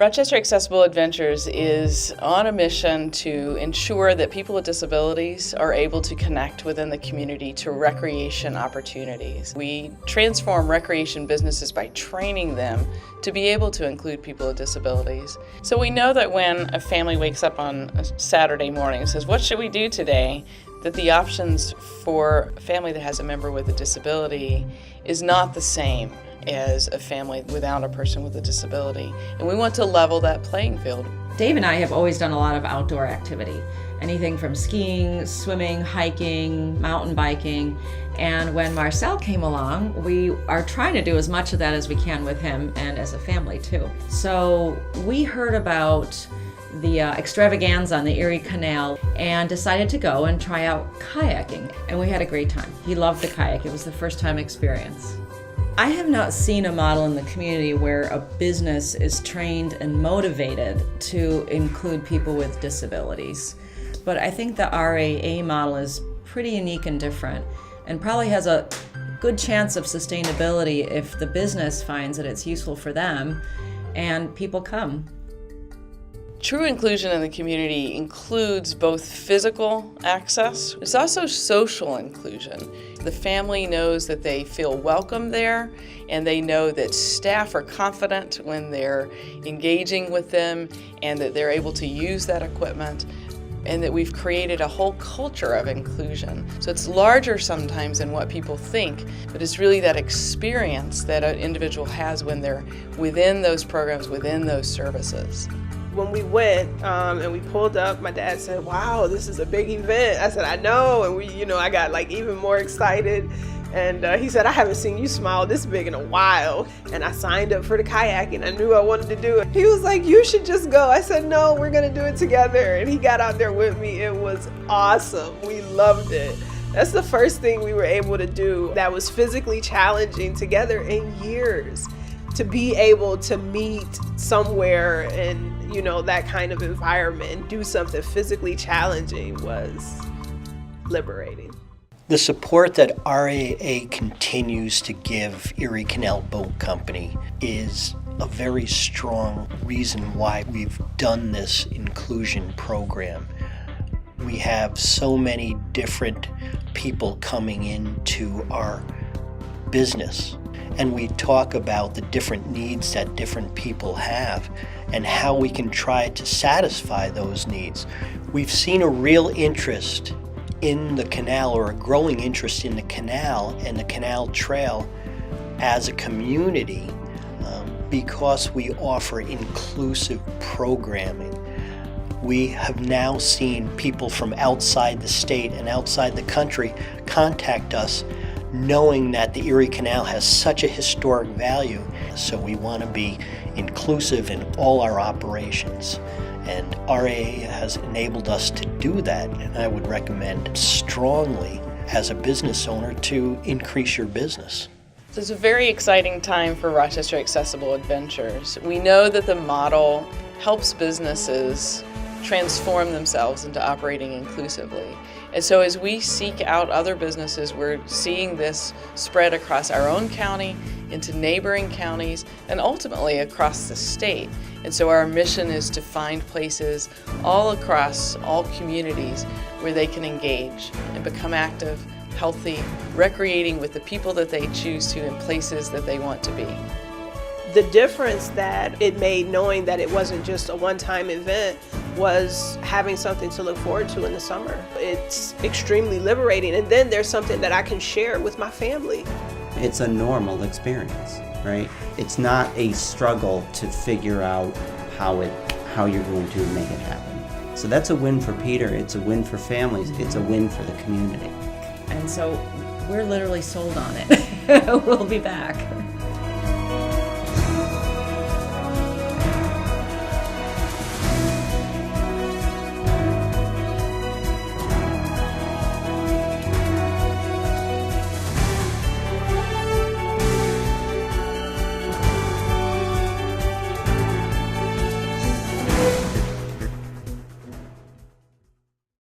Rochester Accessible Adventures is on a mission to ensure that people with disabilities are able to connect within the community to recreation opportunities. We transform recreation businesses by training them to be able to include people with disabilities. So we know that when a family wakes up on a Saturday morning and says, "What should we do today?" that the options for a family that has a member with a disability is not the same as a family without a person with a disability. And we want to level that playing field. Dave and I have always done a lot of outdoor activity. Anything from skiing, swimming, hiking, mountain biking. And when Marcel came along, we are trying to do as much of that as we can with him and as a family too. So we heard about the extravaganza on the Erie Canal and decided to go and try out kayaking. And we had a great time. He loved the kayak. It was the first time experience. I have not seen a model in the community where a business is trained and motivated to include people with disabilities. But I think the RAA model is pretty unique and different and probably has a good chance of sustainability if the business finds that it's useful for them and people come. True inclusion in the community includes both physical access, it's also social inclusion. The family knows that they feel welcome there, and they know that staff are confident when they're engaging with them and that they're able to use that equipment, and that we've created a whole culture of inclusion. So it's larger sometimes than what people think, but it's really that experience that an individual has when they're within those programs, within those services. When we went and we pulled up, my dad said, "Wow, this is a big event." I said, "I know," and I got like even more excited. And he said, "I haven't seen you smile this big in a while." And I signed up for the kayaking. I knew I wanted to do it. He was like, "You should just go." I said, "No, we're gonna do it together." And he got out there with me. It was awesome. We loved it. That's the first thing we were able to do that was physically challenging together in years. To be able to meet somewhere in, that kind of environment and do something physically challenging was liberating. The support that RAA continues to give Erie Canal Boat Company is a very strong reason why we've done this inclusion program. We have so many different people coming into our business, and we talk about the different needs that different people have and how we can try to satisfy those needs. We've seen a real interest in the canal, or a growing interest in the canal and the canal trail as a community because we offer inclusive programming. We have now seen people from outside the state and outside the country contact us knowing that the Erie Canal has such a historic value. So we want to be inclusive in all our operations. And RAA has enabled us to do that, and I would recommend strongly as a business owner to increase your business. So it's a very exciting time for Rochester Accessible Adventures. We know that the model helps businesses transform themselves into operating inclusively. And so as we seek out other businesses, we're seeing this spread across our own county, into neighboring counties, and ultimately across the state. And so our mission is to find places all across all communities where they can engage and become active, healthy, recreating with the people that they choose to in places that they want to be. The difference that it made, knowing that it wasn't just a one-time event, was having something to look forward to in the summer. It's extremely liberating, and then there's something that I can share with my family. It's a normal experience, right? It's not a struggle to figure out how you're going to make it happen. So that's a win for Peter, it's a win for families, it's a win for the community. And so we're literally sold on it. We'll be back.